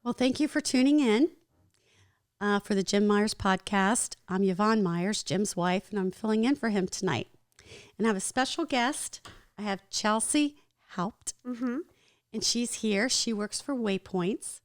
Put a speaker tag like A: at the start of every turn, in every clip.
A: Well, thank you for tuning in for the Jim Myers podcast. I'm Yvonne Myers, Jim's wife, and I'm filling in for him tonight. And I have a special guest. I have Chelsea Houpt, and she's here. She works for Waypoints.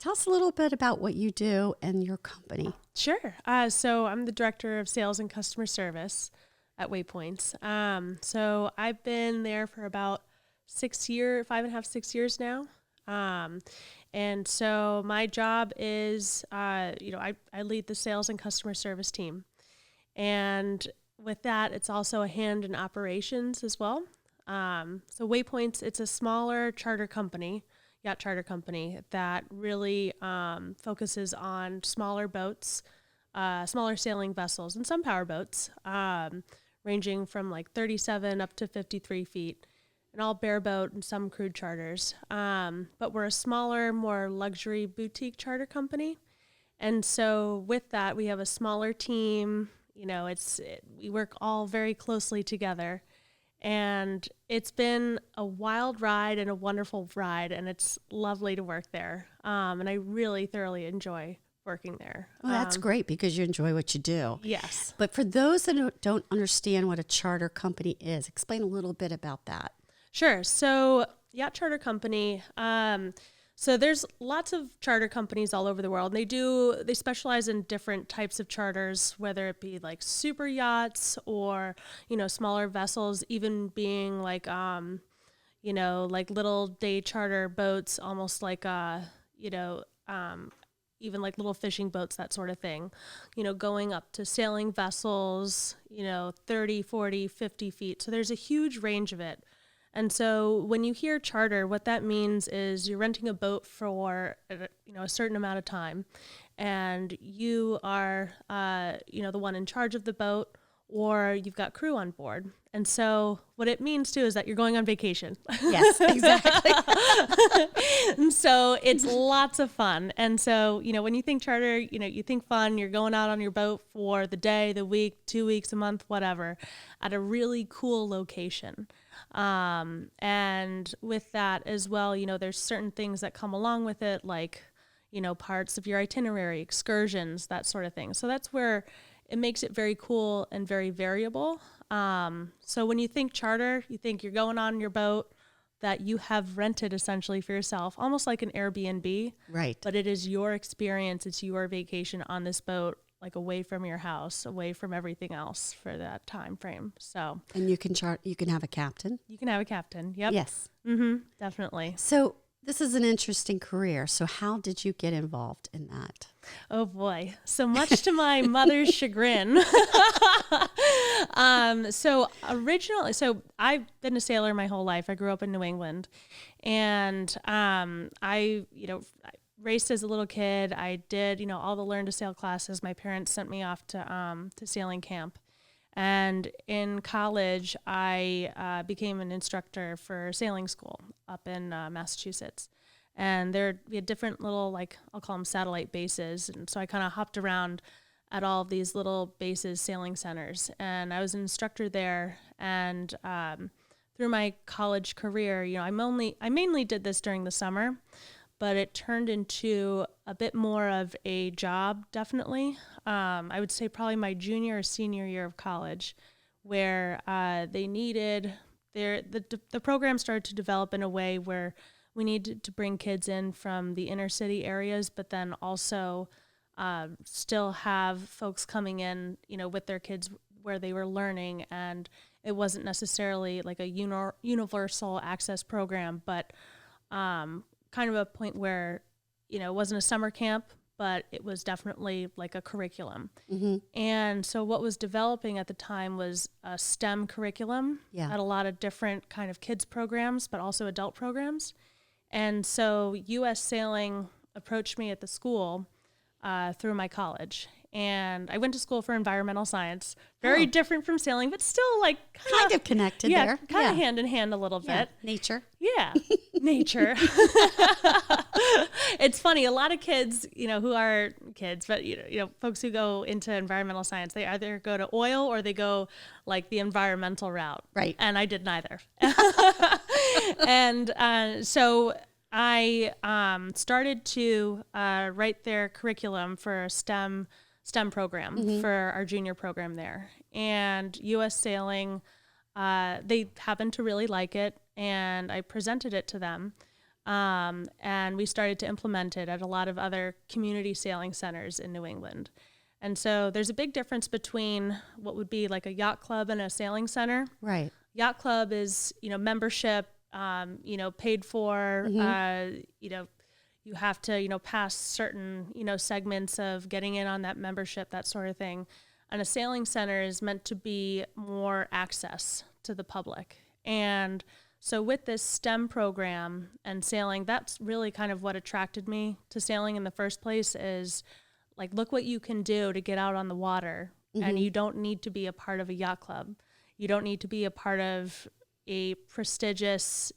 A: Tell us a little bit about what you do and your company.
B: Sure. So I'm the director of sales and customer service at Waypoints. So I've been there for about 5.5, 6 years now. And so my job is, I lead the sales and customer service team. And with that, it's also a hand in operations as well. So Waypoints, it's a smaller yacht charter company that really focuses on smaller boats, smaller sailing vessels, and some power boats, ranging from like 37 up to 53 feet, and all bareboat and some crude charters. But we're a smaller, more luxury boutique charter company. And so with that, we have a smaller team. We work all very closely together. And it's been a wild ride and a wonderful ride, and it's lovely to work there. And I really thoroughly enjoy working there.
A: Well, that's great because you enjoy what you do.
B: Yes.
A: But for those that don't understand what a charter company is, explain a little bit about that.
B: Sure. So yacht charter company, so there's lots of charter companies all over the world. And they specialize in different types of charters, whether it be like super yachts or, smaller vessels, even being like, like little day charter boats, almost like, even like little fishing boats, that sort of thing, going up to sailing vessels, 30, 40, 50 feet. So there's a huge range of it. And so when you hear charter, what that means is you're renting a boat for, a certain amount of time, and you are, the one in charge of the boat, or you've got crew on board. And so what it means too is that you're going on vacation.
A: Yes, exactly.
B: And so it's lots of fun. And so, when you think charter, you think fun, you're going out on your boat for the day, the week, 2 weeks, a month, whatever, at a really cool location. And with that as well, there's certain things that come along with it, like, parts of your itinerary, excursions, that sort of thing. So that's where it makes it very cool and very variable. So when you think charter, you think you're going on your boat that you have rented essentially for yourself, almost like an Airbnb.
A: Right.
B: But it is your experience. It's your vacation on this boat, like away from your house, away from everything else for that time frame. So.
A: And you can have a captain.
B: You can have a captain. Yep.
A: Yes.
B: Mm-hmm. Definitely.
A: So this is an interesting career. So how did you get involved in that?
B: Oh boy. So much to my mother's chagrin. So I've been a sailor my whole life. I grew up in New England, and I raced as a little kid. I did, all the learn to sail classes. My parents sent me off to sailing camp. And in college, I became an instructor for sailing school up in Massachusetts. And we had different little, I'll call them satellite bases. And so I kind of hopped around at all of these little bases, sailing centers. And I was an instructor there. And through my college career, I mainly did this during the summer, but it turned into a bit more of a job, definitely. I would say probably my junior or senior year of college, where they needed the program started to develop in a way where we needed to bring kids in from the inner city areas, but then also still have folks coming in, with their kids where they were learning, and it wasn't necessarily like a universal access program, but kind of a point where, it wasn't a summer camp, but it was definitely like a curriculum.
A: Mm-hmm.
B: And so what was developing at the time was a STEM curriculum.
A: Yeah.
B: Had a lot of different kind of kids programs, but also adult programs. And so U.S. Sailing approached me at the school through my college. and I went to school for environmental science. Very different from sailing, but still like
A: kind of connected there.
B: Kind of hand in hand a little bit.
A: Nature.
B: Yeah, nature. It's funny. A lot of kids, who are kids, but folks who go into environmental science, they either go to oil or they go like the environmental route.
A: Right.
B: And I did neither. And so I started to write their curriculum for a STEM program for our junior program there. And U.S. Sailing, they happened to really like it, and I presented it to them. And we started to implement it at a lot of other community sailing centers in New England. And so there's a big difference between what would be like a yacht club and a sailing center.
A: Right.
B: Yacht club is, membership, paid for, you have to, pass certain, segments of getting in on that membership, that sort of thing. And a sailing center is meant to be more access to the public. And so with this STEM program and sailing, that's really kind of what attracted me to sailing in the first place is like, look what you can do to get out on the water. And you don't need to be a part of a yacht club. You don't need to be a part of a prestigious,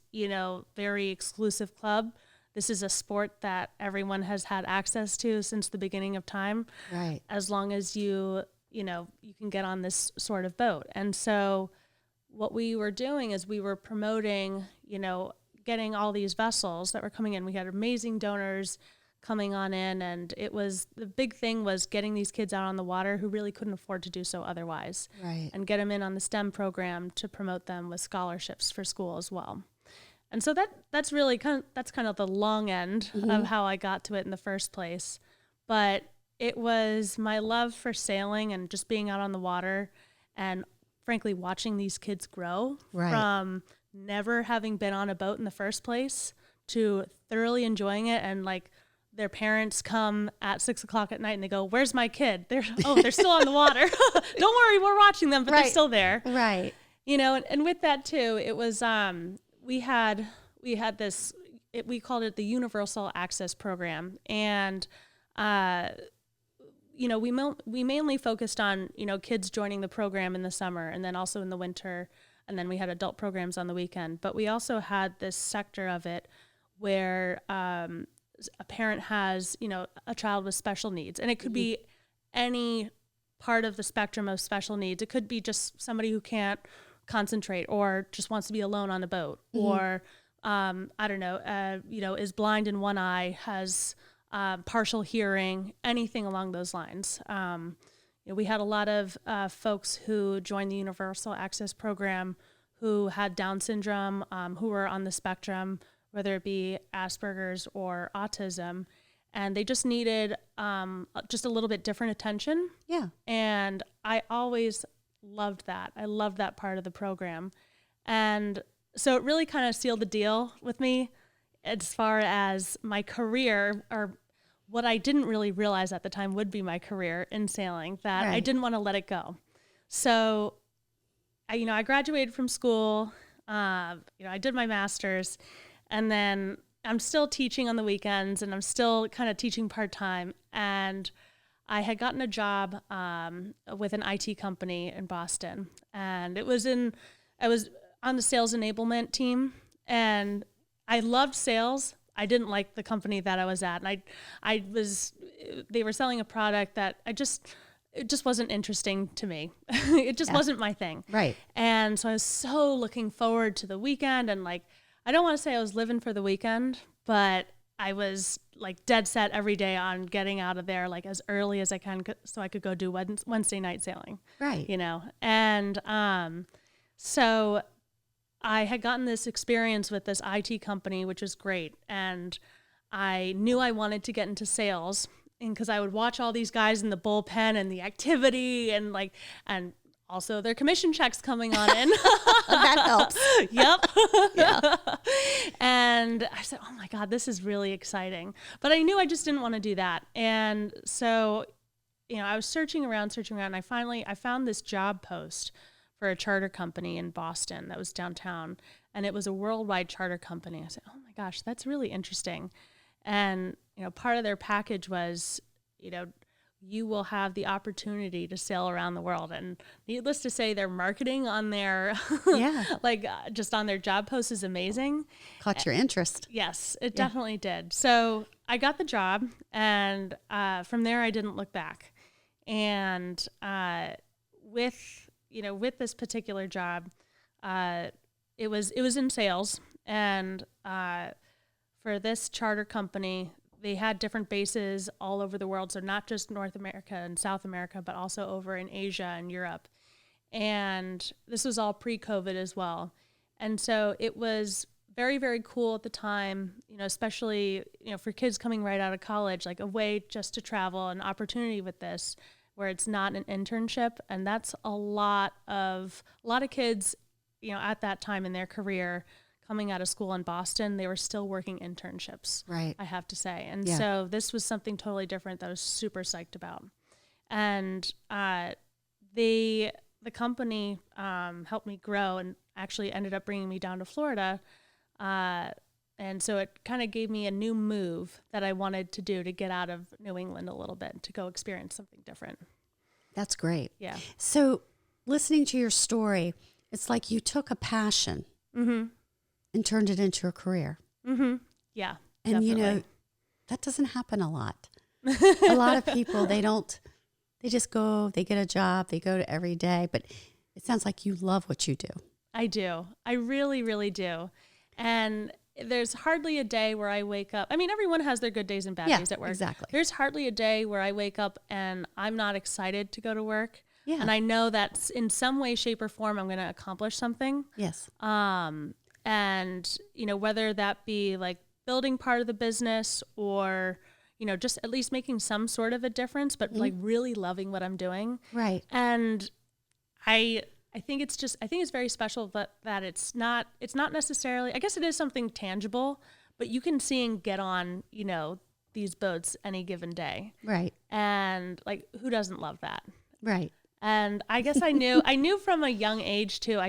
B: very exclusive club. This is a sport that everyone has had access to since the beginning of time.
A: Right.
B: As long as you can get on this sort of boat. And so what we were doing is we were promoting, getting all these vessels that were coming in. We had amazing donors coming on in, and the big thing was getting these kids out on the water who really couldn't afford to do so otherwise.
A: Right.
B: And get them in on the STEM program to promote them with scholarships for school as well. And so that's really kind of the long end of how I got to it in the first place. But it was my love for sailing and just being out on the water and frankly watching these kids grow from never having been on a boat in the first place to thoroughly enjoying it. And like their parents come at 6:00 at night and they go, "Where's my kid?" They're still on the water. Don't worry, we're watching them, but they're still there.
A: Right.
B: And with that too, it was we had this, we called it the Universal Access Program, and we mainly focused on kids joining the program in the summer and then also in the winter, and then we had adult programs on the weekend. But we also had this sector of it where a parent has a child with special needs, and it could be any part of the spectrum of special needs. It could be just somebody who can't concentrate or just wants to be alone on a boat, or is blind in one eye, has partial hearing, anything along those lines. We had a lot of folks who joined the Universal Access Program who had Down syndrome, who were on the spectrum, whether it be Asperger's or autism, and they just needed just a little bit different attention.
A: Yeah.
B: And I always loved that. I loved that part of the program. And so it really kind of sealed the deal with me as far as my career, or what I didn't really realize at the time would be my career in sailing, that I didn't want to let it go. So, I graduated from school, I did my master's, and then I'm still teaching on the weekends, and I'm still kind of teaching part-time. And I had gotten a job with an IT company in Boston, and I was on the sales enablement team, and I loved sales. I didn't like the company that I was at, and they were selling a product that it just wasn't interesting to me. It just wasn't my thing.
A: Right.
B: And so I was so looking forward to the weekend, and like, I don't want to say I was living for the weekend, but I was like dead set every day on getting out of there like as early as I can so I could go do Wednesday night sailing.
A: Right.
B: And so I had gotten this experience with this IT company, which was great. And I knew I wanted to get into sales, and because I would watch all these guys in the bullpen and the activity and also their commission checks coming on in.
A: That helps.
B: Yep.
A: Yeah.
B: And I said, oh my God, this is really exciting. But I knew I just didn't want to do that. And so, I was searching around, and I found this job post for a charter company in Boston that was downtown. And it was a worldwide charter company. I said, oh my gosh, that's really interesting. And, part of their package was, you will have the opportunity to sail around the world. And needless to say, their marketing on their, just on their job posts is amazing.
A: Caught your interest.
B: Yes, it definitely did. So I got the job, and from there I didn't look back. And with this particular job, it was in sales, and for this charter company, they had different bases all over the world. So not just North America and South America, but also over in Asia and Europe. And this was all pre-COVID as well. And so it was very, very cool at the time, especially, for kids coming right out of college, like a way just to travel, an opportunity with this where it's not an internship. And that's a lot of kids, at that time in their career, coming out of school in Boston, they were still working internships,
A: right?
B: I have to say. And so this was something totally different that I was super psyched about. And the company helped me grow and actually ended up bringing me down to Florida. And so it kind of gave me a new move that I wanted to do to get out of New England a little bit, to go experience something different.
A: That's great.
B: Yeah.
A: So listening to your story, it's like you took a passion and turned it into a career.
B: Mm-hmm. Yeah.
A: And
B: definitely.
A: that doesn't happen a lot. A lot of people, they just go, they get a job, they go to every day, but it sounds like you love what you do.
B: I do. I really, really do. And there's hardly a day where I wake up. I mean, everyone has their good days and bad days at work.
A: Exactly.
B: There's hardly a day where I wake up and I'm not excited to go to work.
A: Yeah.
B: And I know that in some way, shape, or form, I'm going to accomplish something.
A: Yes.
B: And, whether that be like building part of the business or, just at least making some sort of a difference, but like really loving what I'm doing.
A: Right.
B: And I think it's very special that it's not necessarily, I guess it is something tangible, but you can see and get on, these boats any given day.
A: Right.
B: And like, who doesn't love that?
A: Right.
B: And I guess I knew from a young age too.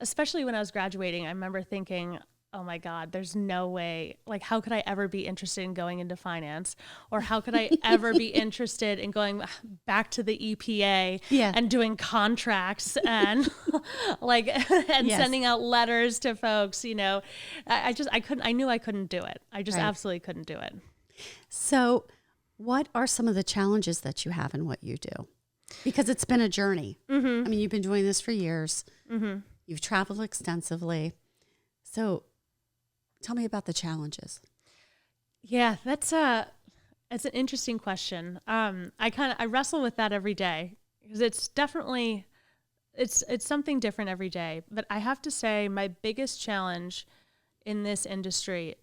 B: Especially when I was graduating, I remember thinking, oh my God, there's no way, like, how could I ever be interested in going into finance? Or how could I ever be interested in going back to the EPA and doing contracts and sending out letters to folks, I knew I couldn't do it. I just absolutely couldn't do it.
A: So what are some of the challenges that you have in what you do? Because it's been a journey. Mm-hmm. I mean, you've been doing this for years. Mm-hmm. You've traveled extensively. So tell me about the challenges.
B: Yeah, that's an interesting question. I wrestle with that every day because it's definitely, it's something different every day. But I have to say my biggest challenge in this industry,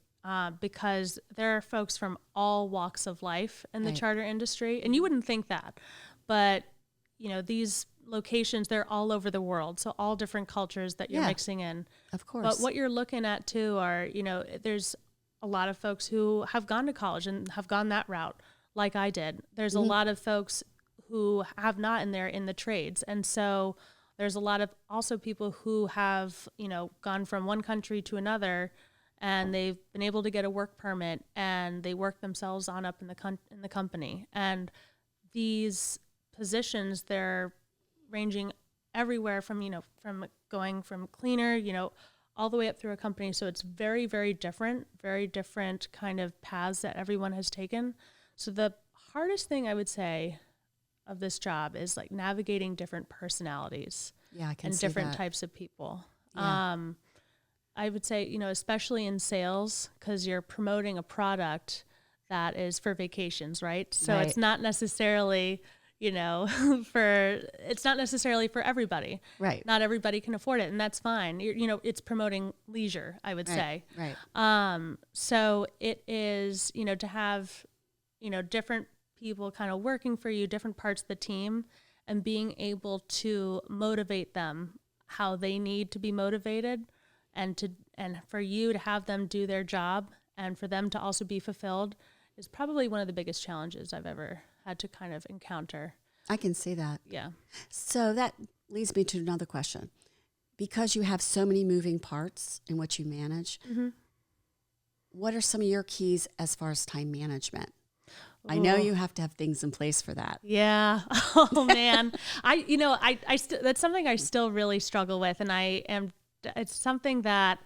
B: because there are folks from all walks of life in the charter industry, and you wouldn't think that, but these locations, they're all over the world. So all different cultures that you're mixing in.
A: Of course.
B: But what you're looking at too are, there's a lot of folks who have gone to college and have gone that route like I did. There's a lot of folks who have not in the trades. And so there's a lot of also people who have, gone from one country to another and they've been able to get a work permit and they work themselves on up in the company. And these positions, they're ranging everywhere from, from going from cleaner, all the way up through a company. So it's very, very different kind of paths that everyone has taken. So the hardest thing I would say of this job is like navigating different personalities and different types of people. Yeah. I would say, especially in sales, because you're promoting a product that is for vacations, right? So it's not necessarily it's not necessarily for everybody. Right. Not everybody can afford it, and that's fine. It's promoting leisure, I would say. Right. So it is, to have, different people kind of working for you, different parts of the team, and being able to motivate them how they need to be motivated, and for you to have them do their job and for them to also be fulfilled is probably one of the biggest challenges I've ever had to kind of encounter.
A: I can see that.
B: Yeah.
A: So that leads me to another question. Because you have so many moving parts in what you manage, what are some of your keys as far as time management? I know you have to have things in place for that.
B: Yeah. Oh man. That's something I still really struggle with. And it's something that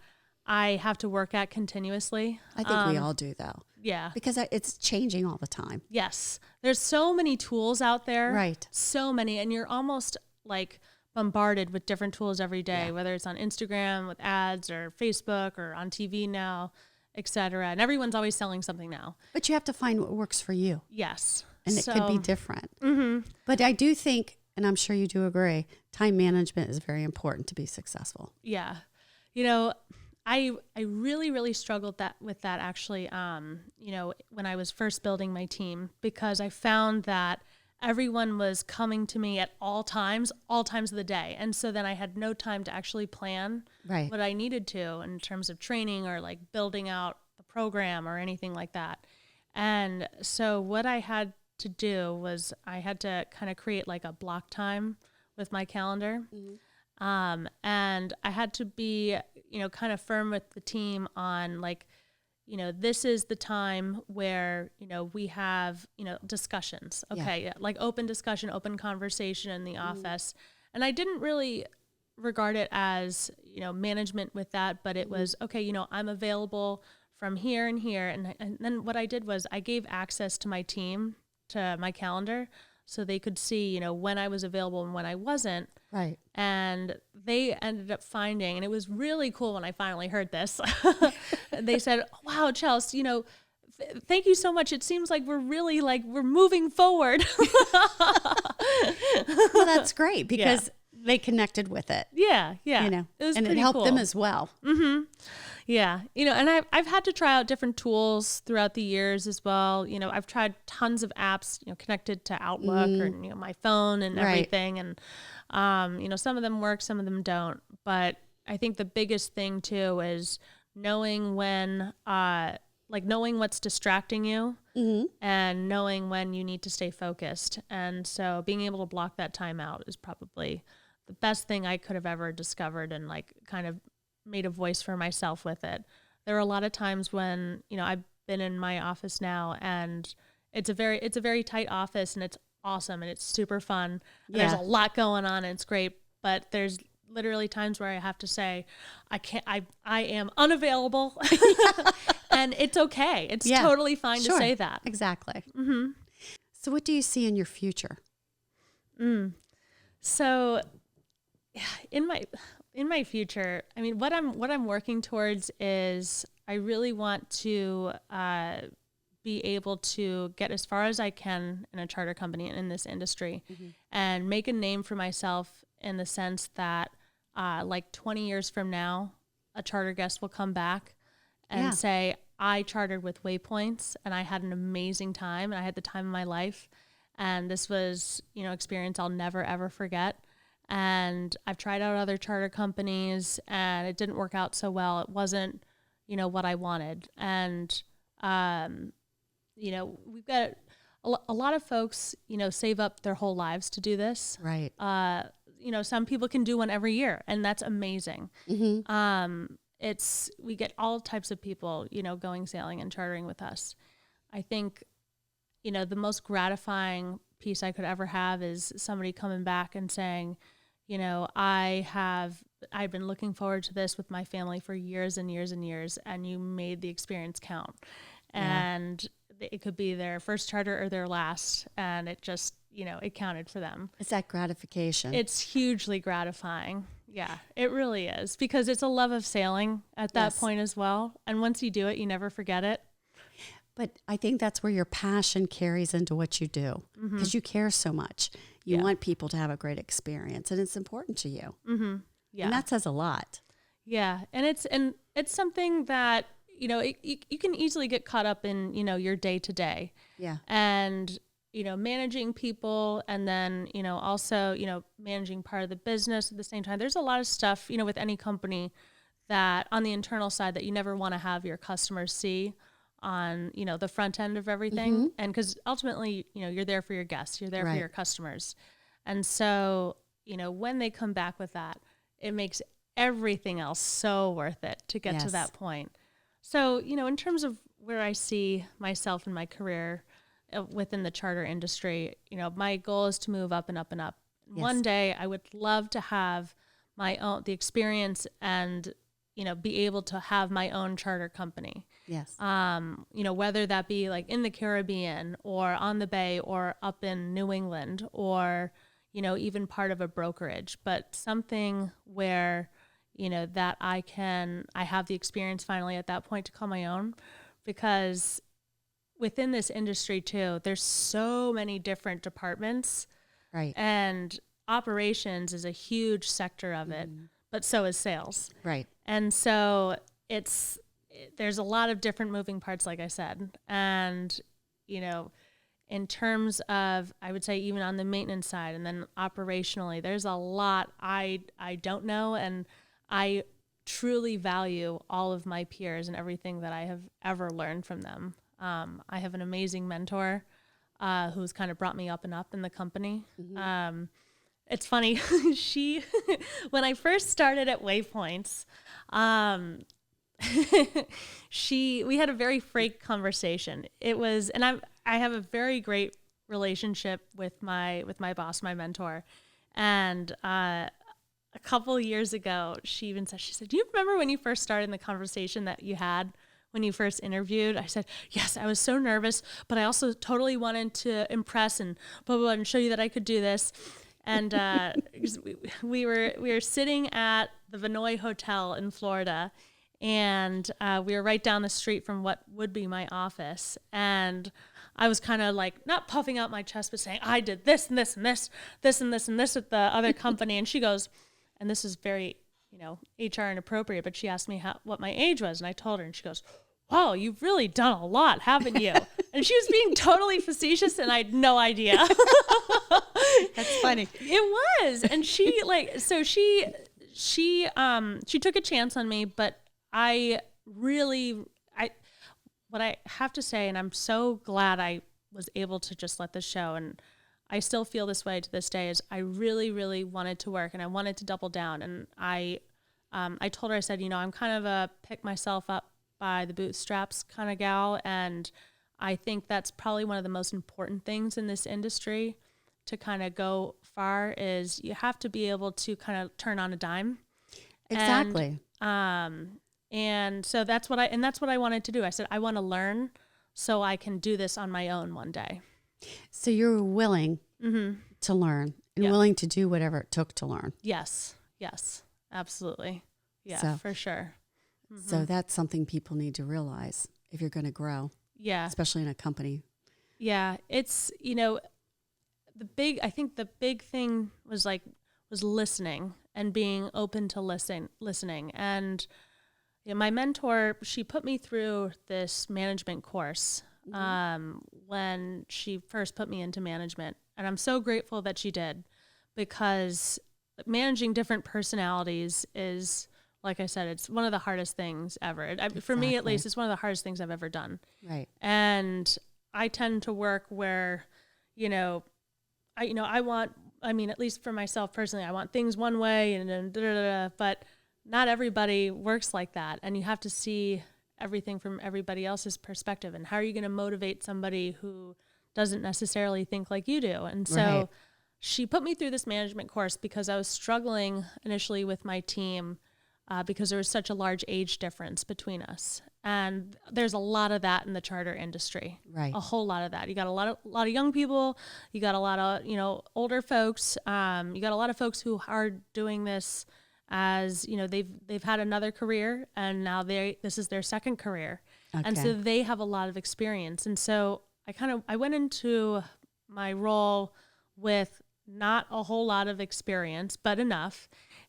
B: I have to work at continuously.
A: I think we all do though.
B: Yeah.
A: Because it's changing all the time.
B: Yes. There's so many tools out there.
A: Right.
B: So many. And you're almost like bombarded with different tools every day, whether it's on Instagram with ads or Facebook or on TV now, et cetera. And everyone's always selling something now.
A: But you have to find what works for you.
B: Yes.
A: And it could be different. Mm-hmm. But I do think, and I'm sure you do agree, time management is very important to be successful.
B: Yeah. You know, I really, really struggled with that actually, when I was first building my team, because I found that everyone was coming to me at all times of the day. And so then I had no time to actually plan what I needed to in terms of training or like building out the program or anything like that. And so what I had to do was I had to kind of create like a block time with my calendar. Mm-hmm. And I had to be, kind of firm with the team on like, this is the time where, we have, discussions. Okay. Yeah. Like open discussion, open conversation in the office. And I didn't really regard it as, management with that, but it was, okay, I'm available from here and here. And then what I did was I gave access to my team, to my calendar, so they could see, when I was available and when I wasn't.
A: Right.
B: And they ended up finding, and it was really cool when I finally heard this. They said, wow, Chelsea, thank you so much. It seems like we're really we're moving forward.
A: Well, that's great because they connected with it.
B: Yeah. Yeah.
A: It was and it helped them as well.
B: Mm-hmm. Yeah. And I've had to try out different tools throughout the years as well. I've tried tons of apps, connected to Outlook or, my phone and everything. And, some of them work, some of them don't. But I think the biggest thing too is knowing when, knowing what's distracting you and knowing when you need to stay focused. And so being able to block that time out is probably the best thing I could have ever discovered and kind of made a voice for myself with it. There are a lot of times when, I've been in my office now and it's a very tight office and it's awesome and it's super fun. And there's a lot going on and it's great, but there's literally times where I have to say, I am unavailable and it's okay. It's totally fine to say that.
A: Exactly. Mm-hmm. So what do you see in your future?
B: So in my future, I mean, what I'm working towards is I really want to be able to get as far as I can in a charter company in this industry and make a name for myself in the sense that 20 years from now, a charter guest will come back and say, I chartered with Waypoints and I had an amazing time and I had the time of my life. And this was, experience I'll never, ever forget. And I've tried out other charter companies and it didn't work out so well. It wasn't, what I wanted. And, we've got a lot of folks, save up their whole lives to do this.
A: Right.
B: Some people can do one every year and that's amazing. Mm-hmm. We get all types of people, going sailing and chartering with us. I think, the most gratifying piece I could ever have is somebody coming back and saying, I've been looking forward to this with my family for years and years and years, and you made the experience count. Yeah. And it could be their first charter or their last, and it just, it counted for them.
A: It's that gratification.
B: It's hugely gratifying. Yeah, it really is, because it's a love of sailing at that point as well. And once you do it, you never forget it.
A: But I think that's where your passion carries into what you do, because you care so much. You want people to have a great experience, and it's important to you. Mm-hmm. Yeah, and that says a lot.
B: Yeah, and it's something that you can easily get caught up in your day to day. Yeah, and managing people, and then also managing part of the business at the same time. There's a lot of stuff with any company that on the internal side that you never want to have your customers see on, the front end of everything. And because ultimately, you're there for your guests, you're there for your customers. And so, when they come back with that, it makes everything else so worth it to get to that point. So, in terms of where I see myself in my career, within the charter industry. My goal is to move up and up and up.
A: Yes.
B: One day I would love to have the experience and, be able to have my own charter company.
A: Yes.
B: Whether that be like in the Caribbean or on the Bay or up in New England or, even part of a brokerage, but something where, that I have the experience finally at that point to call my own, because within this industry too, there's so many different departments.
A: Right.
B: And operations is a huge sector of it, but so is sales.
A: Right.
B: And so there's a lot of different moving parts, like I said. And, in terms of, I would say even on the maintenance side and then operationally, there's a lot I don't know. And I truly value all of my peers and everything that I have ever learned from them. I have an amazing mentor who's kind of brought me up and up in the company. It's funny. When I first started at Waypoints, we had a very frank conversation. It was, and I have a very great relationship with my boss, my mentor. And a couple of years ago, she said, do you remember when you first started in the conversation that you had when you first interviewed? I said, yes, I was so nervous, but I also totally wanted to impress and blah, blah, blah, and show you that I could do this. And we were sitting at the Vinoy Hotel in Florida, and we were right down the street from what would be my office. And I was kind of like not puffing out my chest, but saying, I did this and this and this, this and this and this at the other company. And she goes, and this is very, HR inappropriate, but she asked me what my age was. And I told her, and she goes, wow, you've really done a lot, haven't you? And she was being totally facetious, and I had no idea.
A: That's funny.
B: It was. And she took a chance on me, but what I have to say, and I'm so glad I was able to just let this show, and I still feel this way to this day, is I really, really wanted to work and I wanted to double down. And I told her, I said, I'm kind of a pick myself up by the bootstraps kind of gal. And I think that's probably one of the most important things in this industry to kind of go far, is you have to be able to kind of turn on a dime.
A: Exactly.
B: And so that's what I wanted to do. I said, I want to learn so I can do this on my own one day.
A: So you're willing to learn and willing to do whatever it took to learn.
B: Yes, absolutely. Yeah,
A: So-
B: for sure.
A: So that's something people need to realize if you're going to grow,
B: Yeah.
A: especially in a company.
B: Yeah. It's, I think the big thing was listening and being open to listening. And my mentor, she put me through this management course when she first put me into management. And I'm so grateful that she did, because managing different personalities is, like I said, it's one of the hardest things ever. For me, at
A: Exactly.
B: least, it's one of the hardest things I've ever done.
A: Right.
B: And I tend to work where, I want, at least for myself personally, I want things one way and then but not everybody works like that. And you have to see everything from everybody else's perspective. And how are you going to motivate somebody who doesn't necessarily think like you do? And so
A: Right.
B: she put me through this management course because I was struggling initially with my team because there was such a large age difference between us. And there's a lot of that in the charter industry.
A: Right.
B: A whole lot of that. You got a lot of young people. You got a lot of, older folks. You got a lot of folks who are doing this as, they've had another career, and now this is their second career. And so
A: Okay.
B: they have a lot of experience. And so I went into my role with not a whole lot of experience, but enough.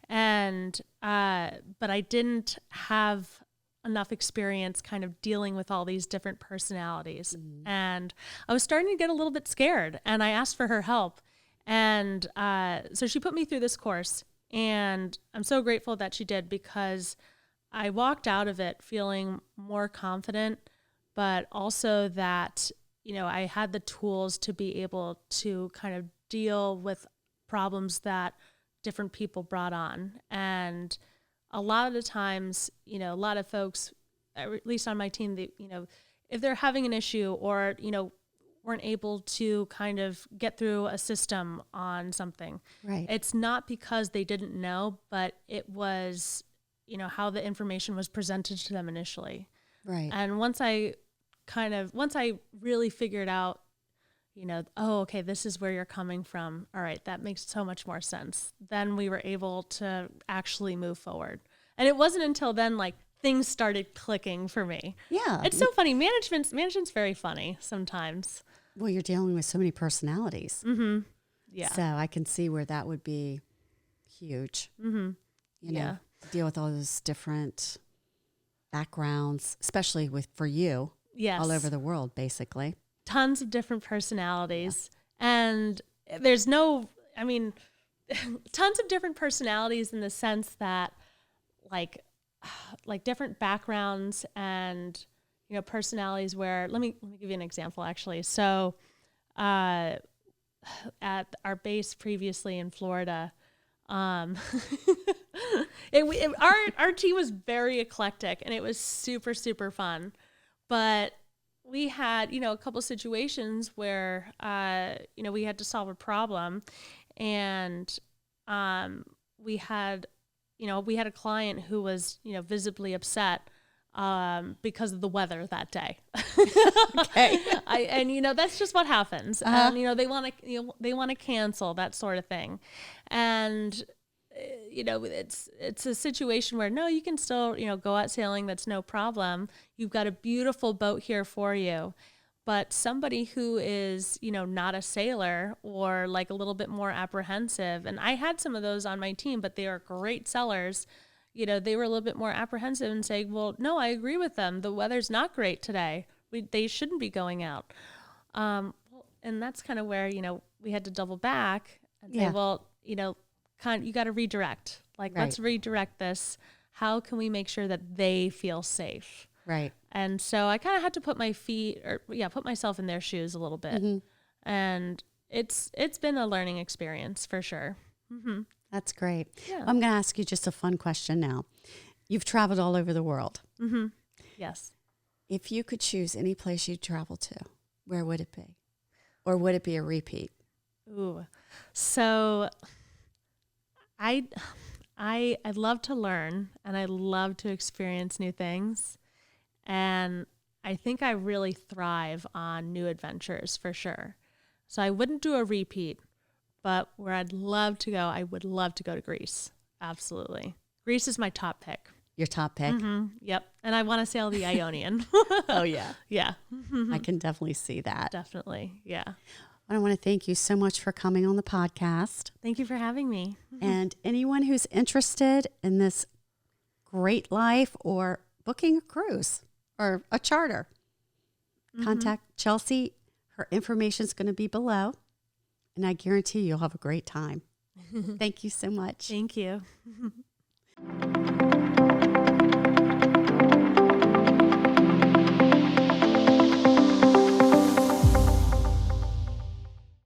B: And, but I didn't have enough experience kind of dealing with all these different personalities. And I was starting to get a little bit scared, and I asked for her help. And, so she put me through this course, and I'm so grateful that she did, because I walked out of it feeling more confident, but also that, I had the tools to be able to kind of deal with problems that different people brought on. And a lot of the times, a lot of folks, at least on my team, if they're having an issue, or, weren't able to kind of get through a system on something.
A: Right.
B: It's not because they didn't know, but it was, how the information was presented to them initially.
A: Right.
B: And once I really figured out, oh, okay, this is where you're coming from. All right, that makes so much more sense. Then we were able to actually move forward. And it wasn't until then, like, things started clicking for me.
A: Yeah.
B: It's so funny. Management's very funny sometimes.
A: Well, you're dealing with so many personalities.
B: Mm-hmm. Yeah.
A: So I can see where that would be huge.
B: Mm-hmm.
A: To deal with all those different backgrounds, especially for you.
B: Yes.
A: All over the world, basically.
B: Tons of different personalities. Yeah. And there's tons of different personalities in the sense that like different backgrounds and, personalities where, let me give you an example actually. So, at our base previously in Florida, our team was very eclectic and it was super, super fun. But we had, a couple situations where, we had to solve a problem, and we had a client who was, visibly upset because of the weather that day.
A: Okay.
B: That's just what happens.
A: Uh-huh.
B: And, they want to cancel, that sort of thing. And it's a situation where, no, you can still, go out sailing. That's no problem. You've got a beautiful boat here for you. But somebody who is, not a sailor or like a little bit more apprehensive, and I had some of those on my team, but they are great sellers. They were a little bit more apprehensive and saying, well, no, I agree with them. The weather's not great today. They shouldn't be going out. And that's kind of where, we had to double back and say, well, you got to redirect. Like,
A: right.
B: Let's redirect this. How can we make sure that they feel safe?
A: Right.
B: And so I kind of had to put myself in their shoes a little bit.
A: Mm-hmm.
B: And it's been a learning experience for sure. Mm-hmm.
A: That's great.
B: Yeah.
A: I'm going to ask you just a fun question now. You've traveled all over the world.
B: Mm-hmm. Yes.
A: If you could choose any place you'd travel to, where would it be? Or would it be a repeat?
B: Ooh. So I love to learn and I love to experience new things. And I think I really thrive on new adventures for sure. So I wouldn't do a repeat, but where I'd love to go, I would love to go to Greece. Absolutely. Greece is my top pick.
A: Your top pick?
B: Mm-hmm. Yep. And I want to sail the Ionian.
A: Oh, yeah.
B: Yeah. Mm-hmm.
A: I can definitely see that.
B: Definitely. Yeah.
A: I want to thank you so much for coming on the podcast.
B: Thank you for having me.
A: And anyone who's interested in this great life or booking a cruise or a charter, contact Chelsea. Her information is going to be below. And I guarantee you'll have a great time. Thank you so much.
B: Thank you.